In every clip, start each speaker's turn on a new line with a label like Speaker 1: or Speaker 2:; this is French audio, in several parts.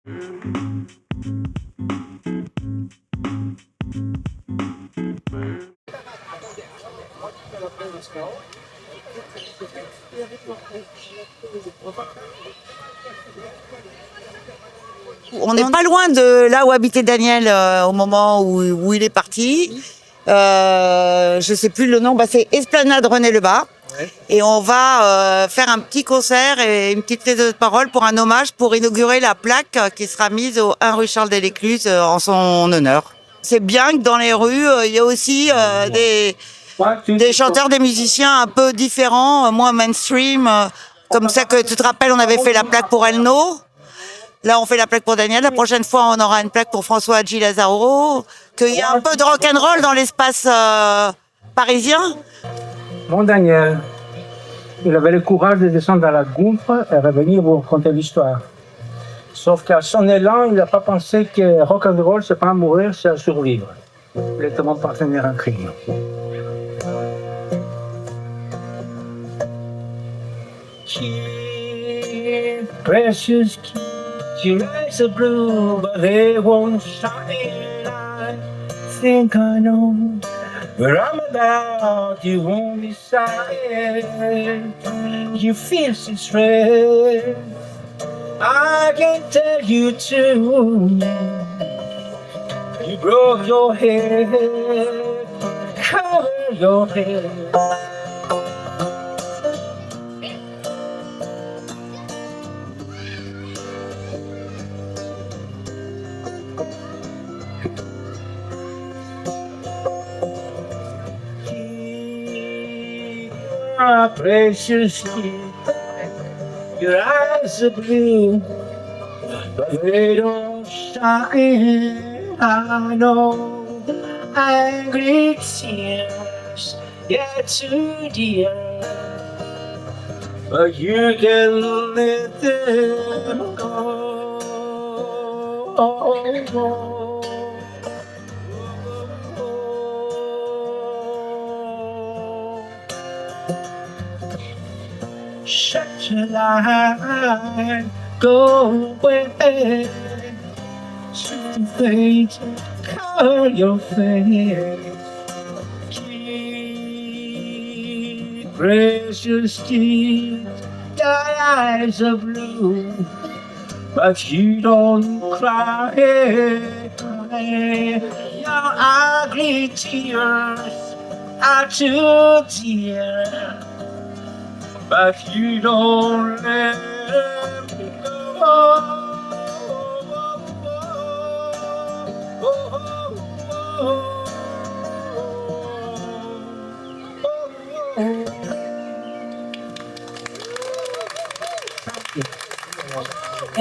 Speaker 1: On n'est pas loin de là où habitait Daniel au moment où il est parti. Je sais plus le nom, c'est Esplanade René Lebas. Ouais. Et on va faire un petit concert et une petite prise de parole pour un hommage pour inaugurer la plaque qui sera mise au 1 rue Charles Delescluze en son honneur. C'est bien que dans les rues, il y a aussi des chanteurs, des musiciens un peu différents, moins mainstream. Comme ça que tu te rappelles, on avait fait la plaque pour Elno. Là, on fait la plaque pour Daniel. La prochaine fois, on aura une plaque pour François Hadji Lazaro. Qu'il y a un peu de rock'n'roll dans l'espace parisien.
Speaker 2: Mon Daniel, il avait le courage de descendre dans la gouffre et revenir vous raconter l'histoire. Sauf qu'à son élan, il n'a pas pensé que rock'n'roll, c'est pas mourir, c'est survivre. Il était mon partenaire en crime. Precious key. Your eyes are blue, but they won't shine. I think I know where I'm about. You won't be silent. You feel so strength. I can tell you too. You broke your head. Cover your head. Precious kid, your eyes are blue, but they don't shine. I know angry tears get too dear, but you can let them go. Shut your light, go away. Shoot the face, cover your face. Keep precious tears, your eyes are blue, but you don't cry. Your ugly tears are too dear, but you don't let me go.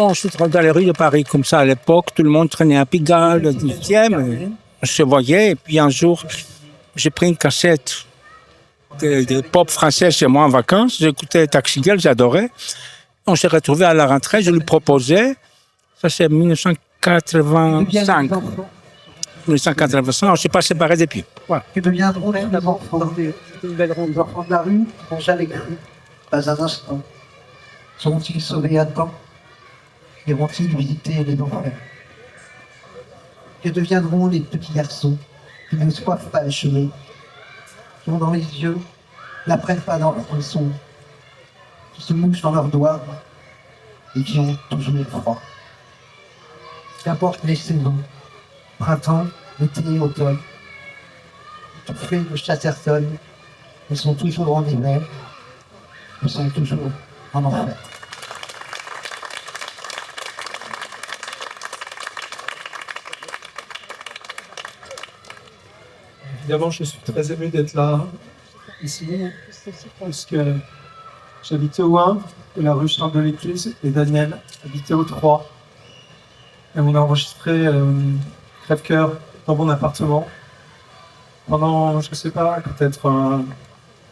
Speaker 2: On se trouve dans les rues de Paris comme ça à l'époque, tout le monde traînait à Pigalle, le 10e, on se voyait, et puis un jour, j'ai pris une cassette de pop français chez moi en vacances. J'écoutais Taxi Girl, j'adorais. On s'est retrouvés à la rentrée, je lui proposais, ça c'est 1985. 1985, on ne s'est pas séparés depuis. Voilà.
Speaker 3: Tu deviendront d'abord une belle ronde d'enfants de la rue, n'ont jamais cru, pas un instant. Seront-ils sauvés à temps? Iront-ils visiter les enfers? Que deviendront les petits garçons qui ne soivent pas achevés, qui ont dans les yeux, n'apprennent pas dans leur son, qui se mouchent dans leurs doigts et qui ont toujours froid? Qu'importe les saisons, printemps, été et automne, étouffés de Chatterton, ils sont toujours en hiver, ils sont toujours en enfer.
Speaker 4: Évidemment, je suis très ému d'être là, ici, parce que j'habitais au 1 de la rue Charles Delescluze et Daniel habitait au 3. Et on a enregistré Crève-Cœur dans mon appartement pendant, je sais pas, peut-être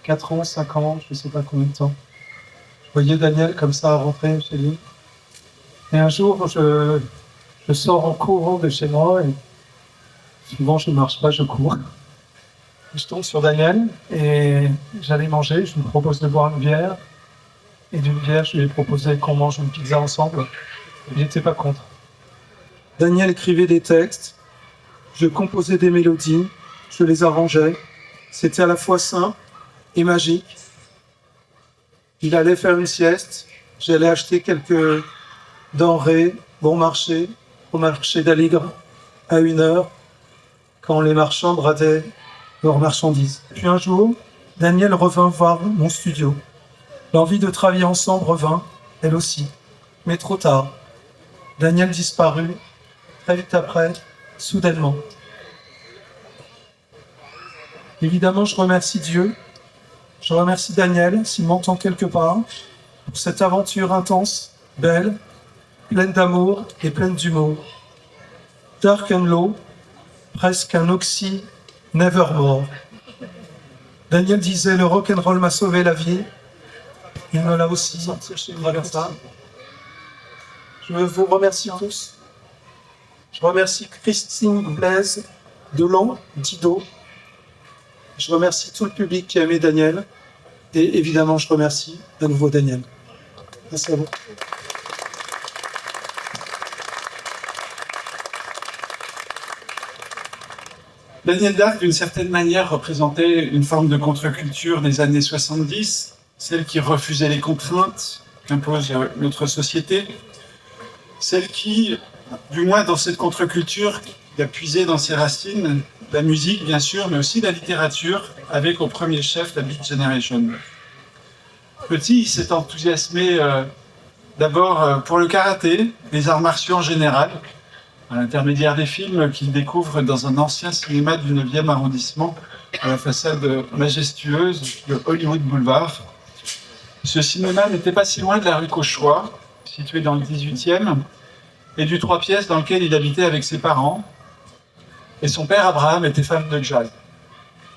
Speaker 4: 4 ans, 5 ans, je sais pas combien de temps. Je voyais Daniel comme ça rentrer chez lui. Et un jour, je sors en courant de chez moi et souvent je ne marche pas, je cours. Je tombe sur Daniel et j'allais manger, je lui propose de boire une bière. Et d'une bière, je lui ai proposé qu'on mange une pizza ensemble. Il n'était pas contre. Daniel écrivait des textes, je composais des mélodies, je les arrangeais. C'était à la fois simple et magique. Il allait faire une sieste, j'allais acheter quelques denrées bon marché, au marché d'Aligre, à 1 heure, quand les marchands bradaient leurs marchandises. Puis un jour, Daniel revint voir mon studio. L'envie de travailler ensemble revint, elle aussi, mais trop tard. Daniel disparut, très vite après, soudainement. Évidemment, je remercie Dieu, je remercie Daniel, s'il m'entend quelque part, pour cette aventure intense, belle, pleine d'amour et pleine d'humour. Dark and low, presque un oxy nevermore. Daniel disait, le rock'n'roll m'a sauvé la vie. Il me l'a aussi chez ça. Je vous remercie tous. Je remercie Christine Blaise, Delon, Dido. Je remercie tout le public qui a aimé Daniel. Et évidemment, je remercie à nouveau Daniel. Merci à vous.
Speaker 5: Daniel Darc, d'une certaine manière, représentait une forme de contre-culture des années 70, celle qui refusait les contraintes qu'impose notre société, celle qui, du moins dans cette contre-culture, a puisé dans ses racines la musique, bien sûr, mais aussi la littérature, avec au premier chef la Beat Generation. Petit, il s'est enthousiasmé d'abord pour le karaté, les arts martiaux en général, à l'intermédiaire des films qu'il découvre dans un ancien cinéma du 9e arrondissement, à la façade majestueuse de Hollywood Boulevard. Ce cinéma n'était pas si loin de la rue Cauchois, située dans le 18e, et du 3 pièces dans lequel il habitait avec ses parents. Et son père Abraham était fan de jazz.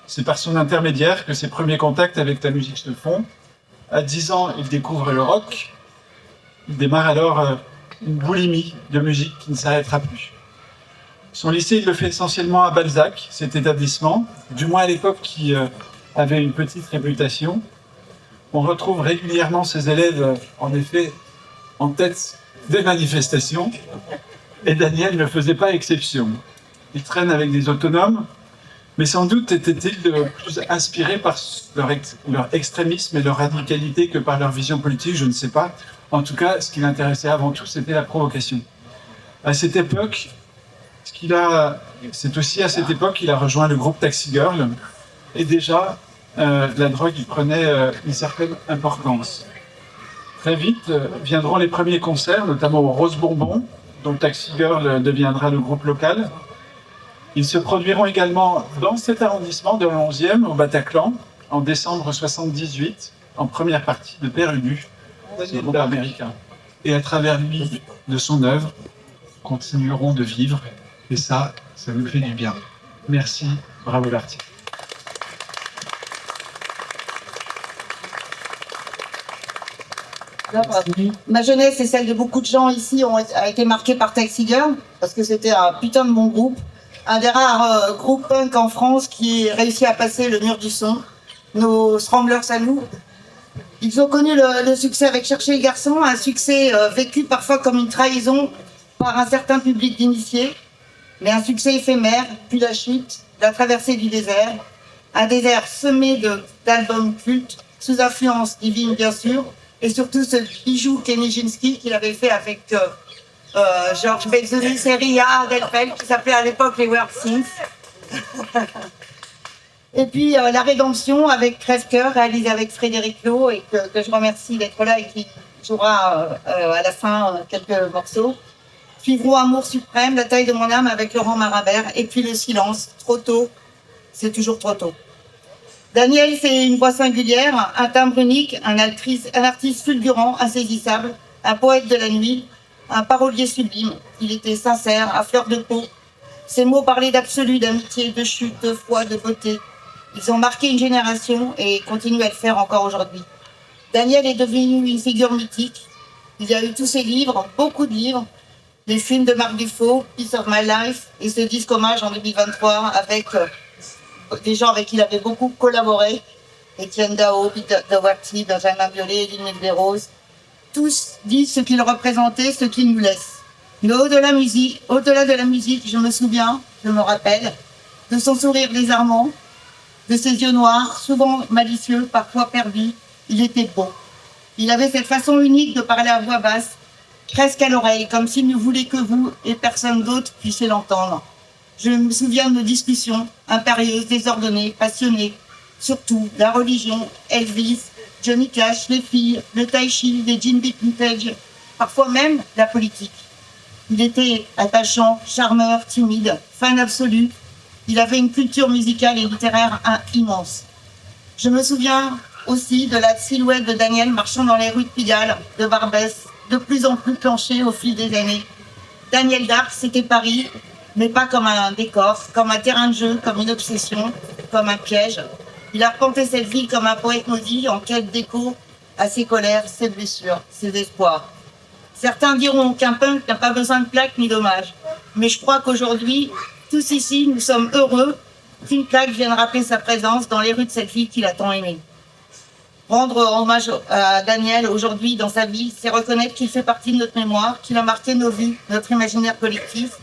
Speaker 5: C'est par son intermédiaire que ses premiers contacts avec la musique se font. À 10 ans, il découvre le rock. Il démarre alors une boulimie de musique qui ne s'arrêtera plus. Son lycée, il le fait essentiellement à Balzac, cet établissement, du moins à l'époque qui avait une petite réputation. On retrouve régulièrement ses élèves, en effet, en tête des manifestations, et Daniel ne faisait pas exception. Il traîne avec des autonomes, mais sans doute était-il plus inspiré par leur extrémisme et leur radicalité que par leur vision politique, je ne sais pas. En tout cas, ce qui l'intéressait avant tout, c'était la provocation. À cette époque, c'est aussi à cette époque qu'il a rejoint le groupe Taxi Girl, et déjà, la drogue y prenait une certaine importance. Très vite viendront les premiers concerts, notamment au Rose Bourbon, dont Taxi Girl deviendra le groupe local. Ils se produiront également dans cet arrondissement de 11e, au Bataclan, en décembre 1978, en première partie de Père Ubu, le groupe américain. Et à travers lui, de son œuvre, continueront de vivre. Et ça nous fait du bien. Merci, bravo l'artiste.
Speaker 1: Ma jeunesse et celle de beaucoup de gens ici a été marquée par Taxi Girl, parce que c'était un putain de bon groupe. Un des rares groupes punk en France qui a réussi à passer le mur du son. Nos Stranglers à nous. Ils ont connu le succès avec Chercher les garçons, un succès vécu parfois comme une trahison par un certain public d'initiés, mais un succès éphémère, puis la chute, la traversée du désert, un désert semé d'albums cultes, sous influence divine bien sûr, et surtout ce bijou Kenny Ginski qu'il avait fait avec George Benson, Seria, Delpel, qui s'appelait à l'époque les World Things. Et puis La Rédemption avec Crève-Cœur, réalisé avec Frédéric Lowe, et que je remercie d'être là et qui jouera à la fin quelques morceaux. Suivront Amour suprême, La taille de mon âme avec Laurent Marabert, et puis Le silence, Trop tôt, c'est toujours trop tôt. Daniel, c'est une voix singulière, un timbre unique, un artiste fulgurant, insaisissable, un poète de la nuit, un parolier sublime. Il était sincère, à fleur de peau. Ses mots parlaient d'absolu, d'amitié, de chute, de foi, de beauté. Ils ont marqué une génération et continuent à le faire encore aujourd'hui. Daniel est devenu une figure mythique. Il y a eu tous ses livres, beaucoup de livres, les films de Marc Dufaux, Piece of My Life, et ce disque hommage en 2023 avec des gens avec qui il avait beaucoup collaboré, Étienne Dao, Peter Doherty, Benjamin Biolay, Lynn Desroses. Tous disent ce qu'il représentait, ce qu'il nous laisse. Mais au-delà de la musique, je me souviens, je me rappelle, de son sourire désarmant, de ses yeux noirs, souvent malicieux, parfois perdus. Il était beau. Il avait cette façon unique de parler à voix basse, presque à l'oreille, comme s'il ne voulait que vous et personne d'autre puisse l'entendre. Je me souviens de nos discussions impérieuses, désordonnées, passionnées, surtout la religion, Elvis, Johnny Cash, les filles, le tai chi, les jeans vintage, parfois même la politique. Il était attachant, charmeur, timide, fan absolu. Il avait une culture musicale et littéraire immense. Je me souviens aussi de la silhouette de Daniel marchant dans les rues de Pigalle, de Barbès, de plus en plus penché au fil des années. Daniel Darc, c'était Paris, mais pas comme un décor, comme un terrain de jeu, comme une obsession, comme un piège. Il arpentait cette ville comme un poète maudit en quête d'écho à ses colères, ses blessures, ses espoirs. Certains diront qu'un punk n'a pas besoin de plaques ni d'hommages. Mais je crois qu'aujourd'hui, tous ici, nous sommes heureux qu'une plaque vienne rappeler sa présence dans les rues de cette ville qu'il a tant aimée. Rendre hommage à Daniel aujourd'hui dans sa vie, c'est reconnaître qu'il fait partie de notre mémoire, qu'il a marqué nos vies, notre imaginaire collectif.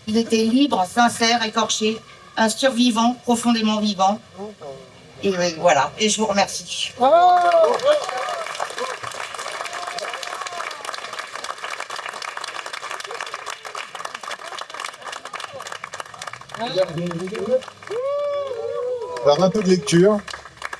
Speaker 1: Il était libre, sincère, écorché, un survivant, profondément vivant. Et voilà, et je vous remercie.
Speaker 6: Alors un peu de lecture.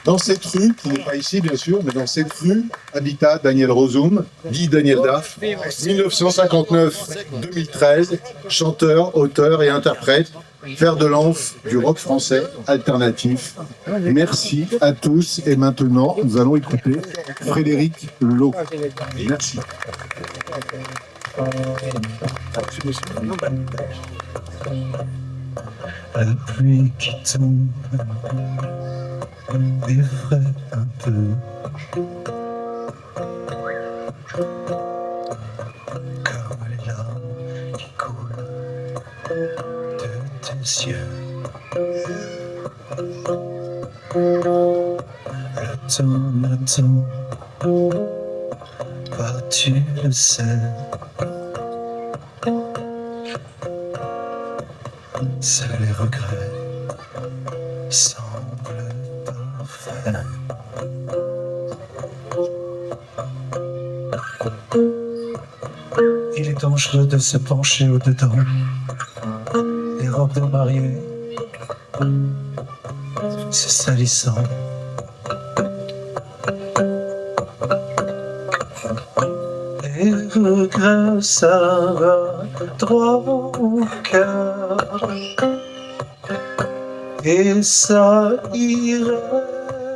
Speaker 6: Dans cette rue, qui n'est pas ici bien sûr, mais dans cette rue, habita Daniel Rosum, dit Daniel Darc, 1959-2013, chanteur, auteur et interprète, fer de lance du rock français alternatif. Merci à tous et maintenant nous allons écouter Frédéric Lowe. Merci.
Speaker 7: La pluie qui tombe effraie un peu. Comme les larmes qui coulent de tes yeux. Le temps m'attend, pas tu le sais. Seuls les regrets semblent parfaits. Il est dangereux de se pencher au-dedans. Les robes de mariée, c'est salissant. Les regrets, ça va droit au cœur. Et ça y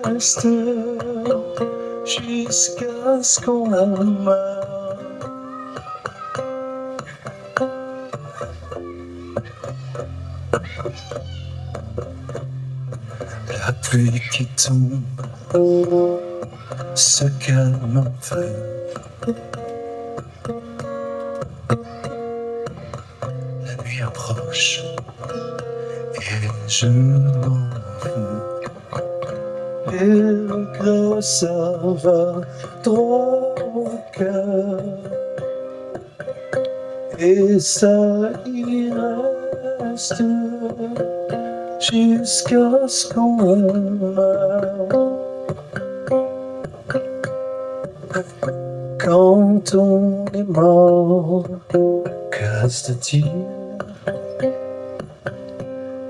Speaker 7: reste jusqu'à ce qu'on meure. La pluie qui tombe se calme un peu. La nuit approche et je m'en veux. Les regrets, ça va droit au cœur. Et ça y reste jusqu'à ce qu'on meure. Quand on est mort, que reste-t-il?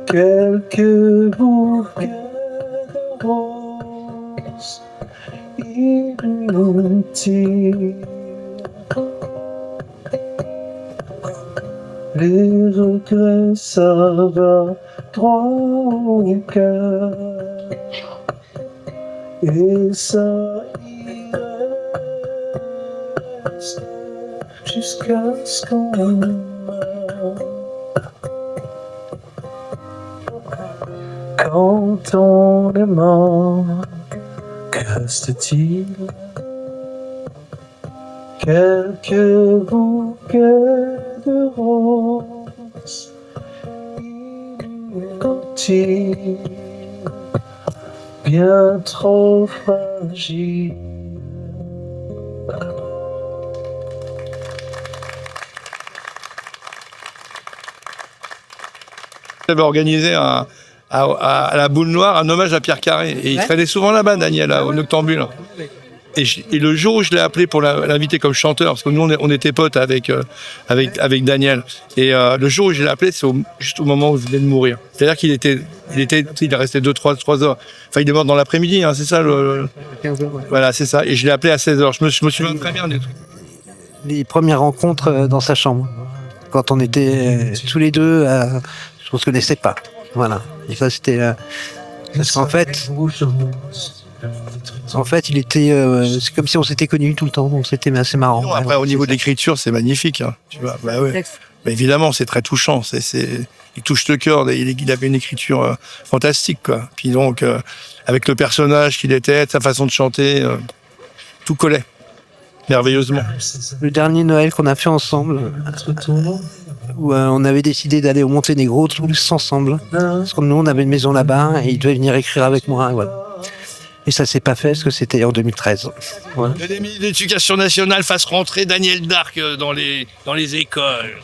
Speaker 7: Quelques bouquets de roses inutiles. Les regrets, ça va droit au cœur. Et ça y reste jusqu'à ce qu'on meure. Quand on est mort, que reste-t-il? Quelques bouquets de roses inutiles, bien trop fragiles.
Speaker 8: J'avais organisé à la Boule Noire un hommage à Pierre Carré. Et il traînait souvent là-bas, Daniel, au Noctambule. Et le jour où je l'ai appelé pour l'inviter comme chanteur, parce que nous on était potes avec Daniel, et le jour où je l'ai appelé, c'est juste au moment où je venais de mourir. C'est-à-dire qu'il est resté 3 heures. Enfin, il est mort dans l'après-midi, hein, c'est ça
Speaker 3: 15 heures, ouais.
Speaker 8: Voilà, c'est ça. Et je l'ai appelé à 16 heures. Je me souviens très bien du truc.
Speaker 3: Les premières rencontres dans sa chambre. Quand on était tous les deux, on se connaissait pas. Voilà. Et ça, c'était... parce qu'en fait, il était... c'est comme si on s'était connus tout le temps, donc c'était assez marrant.
Speaker 8: Non, après, au niveau de l'écriture, c'est magnifique. Hein, tu vois, bah ouais. Mais évidemment, c'est très touchant. Il touche le cœur. Il avait une écriture fantastique, quoi. Puis donc, avec le personnage qu'il était, sa façon de chanter, tout collait merveilleusement.
Speaker 3: Le dernier Noël qu'on a fait ensemble, où on avait décidé d'aller au Monténégro tous ensemble. Parce que nous, on avait une maison là-bas et il devait venir écrire avec moi. Voilà. Et ça s'est pas fait parce que c'était en 2013. Voilà.
Speaker 8: Que les ministres de l'Éducation nationale fassent rentrer Daniel Darc dans les écoles.